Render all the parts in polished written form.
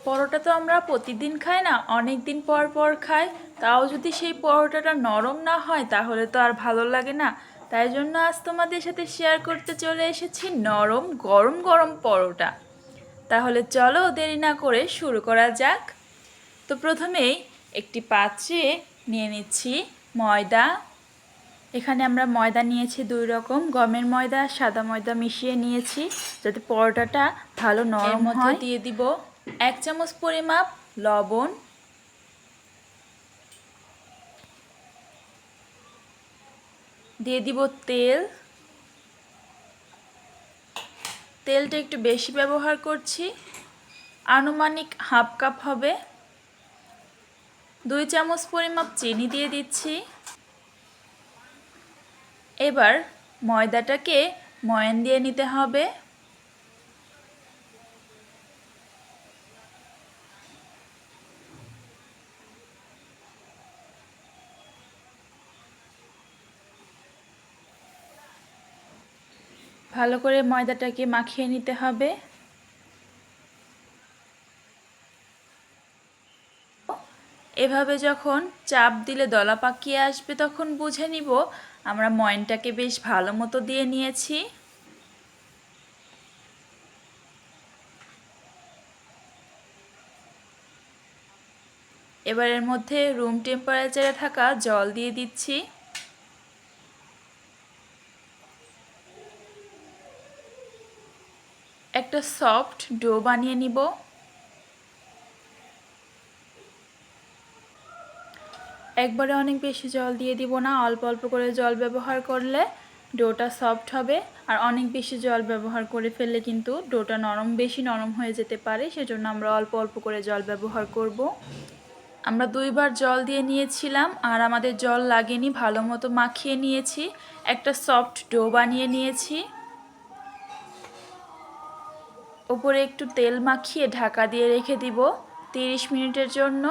পরোটা তো আমরা প্রতিদিন খাই না, অনেক দিন পর পর খাই। তাও যদি সেই পরোটাটা নরম না হয় তাহলে তো আর ভালো লাগে না। তাই জন্য আজ তোমাদের সাথে শেয়ার করতে চলে এসেছি নরম গরম গরম পরোটা। তাহলে চলো দেরি না করে শুরু করা যাক। তো প্রথমেই একটি পাত্রে নিয়ে নিচ্ছি ময়দা। এখানে আমরা ময়দা নিয়েছি দুই রকম, গমের ময়দা সাদা ময়দা মিশিয়ে নিয়েছি যাতে পরোটাটা ভালো নরম হয়। এর মধ্যে দিয়ে দিব 1 চামচ পরিমাপ লবণ, দিয়ে দিব তেল। তেলটা একটু বেশি ব্যবহার করছি, আনুমানিক হাফ কাপ হবে। 2 চামচ পরিমাপ চিনি দিয়ে দিচ্ছি। এবার ময়দাটাকে ময়ান দিয়ে নিতে হবে। ভালো করে ময়দাটাকে মাখিয়ে নিতে হবে। এভাবে যখন চাপ দিলে দলা পাকিয়ে আসবে তখন বুঝে নিব আমরা ময়ানটাকে বেশ ভালো মতো দিয়ে নিয়েছি। এবার এর মধ্যে রুম টেম্পারেচারে থাকা জল দিয়ে দিচ্ছি। একটা সফট ডো বানিয়ে নিব। একবারে অনেক বেশি জল দিয়ে দিব না, অল্প অল্প করে জল ব্যবহার করলে ডোটা সফট হবে। আর অনেক বেশি জল ব্যবহার করে ফেললে কিন্তু ডোটা বেশি নরম হয়ে যেতে পারে, সেজন্য আমরা অল্প অল্প করে জল ব্যবহার করব। আমরা 2 বার জল দিয়ে নিয়েছিলাম আর আমাদের জল লাগেনি, ভালো মতো মাখিয়ে নিয়েছি, একটা সফট ডো বানিয়ে নিয়েছি। উপরে একটু তেল মাখিয়ে ঢাকা দিয়ে রেখে দিব 30 মিনিটের জন্য।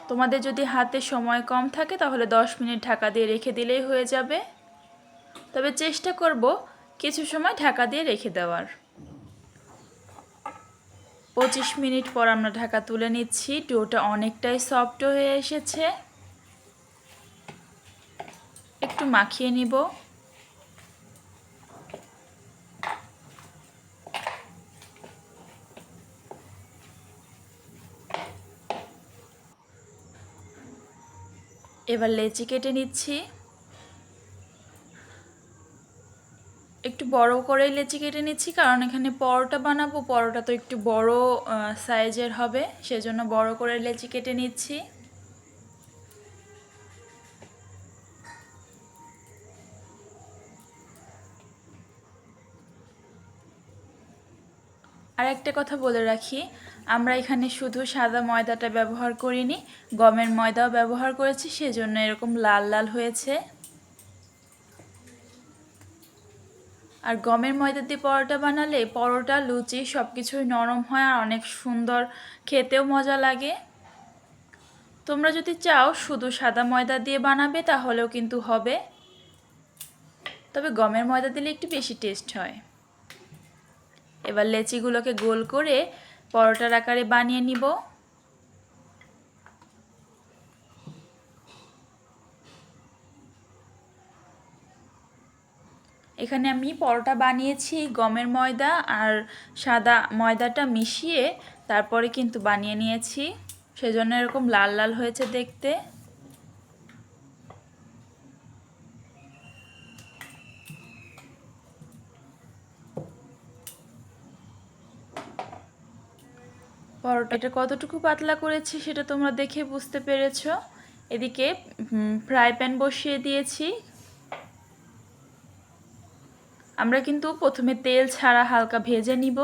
তোমাদের যদি হাতে সময় কম থাকে তাহলে 10 মিনিট ঢাকা দিয়ে রেখে দিলেই হয়ে যাবে। তবে চেষ্টা করব কিছু সময় ঢাকা দিয়ে রেখে দেওয়ার। 25 মিনিট পর আমরা ঢাকা তুলে নিচ্ছি। ডোটা অনেকটাই সফট হয়ে এসেছে, একটু মাখিয়ে নিব। এবার লেচি কেটে নিচ্ছি। একটু বড় করে লেচি কেটে নিচ্ছি কারণ এখানে পরোটা বানাবো, পরোটা তো একটু বড় সাইজের হবে, সেজন্য বড় করে লেচি কেটে নিচ্ছি। আর একটা কথা বলে রাখি, আমরা এখানে শুধু সাদা ময়দাটা ব্যবহার করিনি, গমের ময়দাও ব্যবহার করেছি, সেজন্য এরকম লাল লাল হয়েছে। আর গমের ময়দা দিয়ে পরোটা বানালে পরোটা লুচি সব কিছুই নরম হয় আর অনেক সুন্দর, খেতেও মজা লাগে। তোমরা যদি চাও শুধু সাদা ময়দা দিয়ে বানাবে তাহলেও কিন্তু হবে, তবে গমের ময়দা দিলে একটু বেশি টেস্ট হয়। এবার লেচিগুলোকে গোল করে পরোটার আকারে বানিয়ে নিব। এখানে আমি পরোটা বানিয়েছি গমের ময়দা আর সাদা ময়দাটা মিশিয়ে, তারপরে কিন্তু বানিয়ে নিয়েছি, সেজন্য এরকম লাল লাল হয়েছে দেখতে। পরোটাটা কতটুকু পাতলা করেছি সেটা তোমরা দেখে বুঝতে পেরেছো। এদিকে ফ্রাই প্যান বসিয়ে দিয়েছি। আমরা কিন্তু প্রথমে তেল ছাড়া হালকা ভেজে নিব।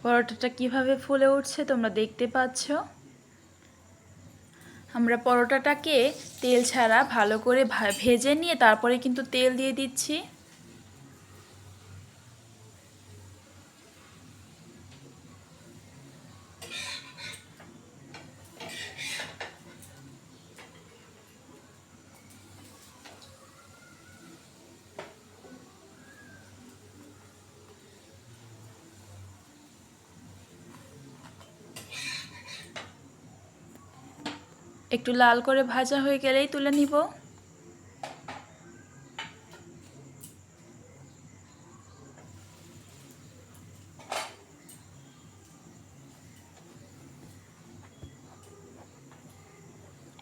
পরোটাটা কিভাবে ফুলে উঠছে তোমরা দেখতে পাচ্ছ। আমরা পরোটাটাকে তেল ছাড়া ভালো করে ভেজে নিয়ে তারপরে কিন্তু তেল দিয়ে দিচ্ছি। একটু লাল করে ভাজা হয়ে গেলেই তুলে নিব।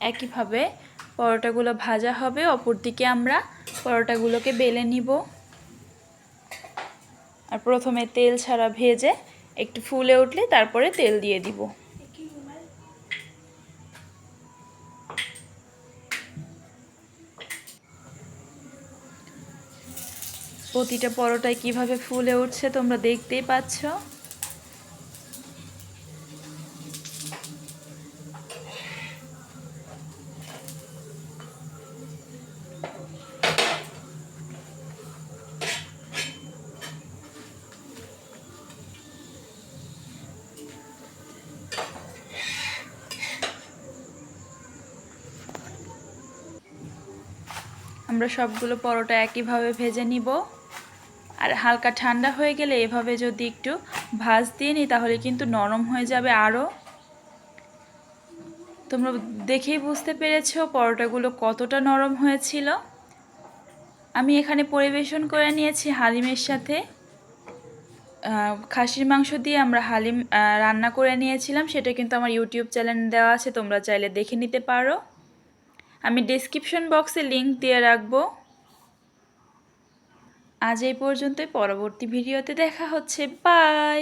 একইভাবে পরোটাগুলো ভাজা হবে, অপর দিকে আমরা পরোটাগুলোকে বেলে নিব। আর প্রথমে তেল ছাড়া ভেজে একটু ফুলে উঠলে তারপরে তেল দিয়ে দিব। প্রতিটা পরোটায় কিভাবে ফুলে উঠছে তোমরা দেখতেই পাচ্ছ। আমরা সবগুলো পরোটা একইভাবে ভেজে নিব। আর হালকা ঠান্ডা হয়ে গেলে এভাবে যদি একটু ভাজ দিয়ে নিই তাহলে কিন্তু নরম হয়ে যাবে আরও। তোমরা দেখেই বুঝতে পেরেছো পরোটাগুলো কতটা নরম হয়েছিল। আমি এখানে পরিবেশন করে নিয়েছি হালিমের সাথে। খাসির মাংস দিয়ে আমরা হালিম রান্না করে নিয়েছিলাম, সেটা কিন্তু আমার ইউটিউব চ্যানেল দেওয়া আছে, তোমরা চাইলে দেখে নিতে পারো। আমি ডেসক্রিপশন বক্সে লিংক দিয়ে রাখবো। আজ এই পর্যন্তই, পরবর্তী ভিডিওতে দেখা হচ্ছে। বাই।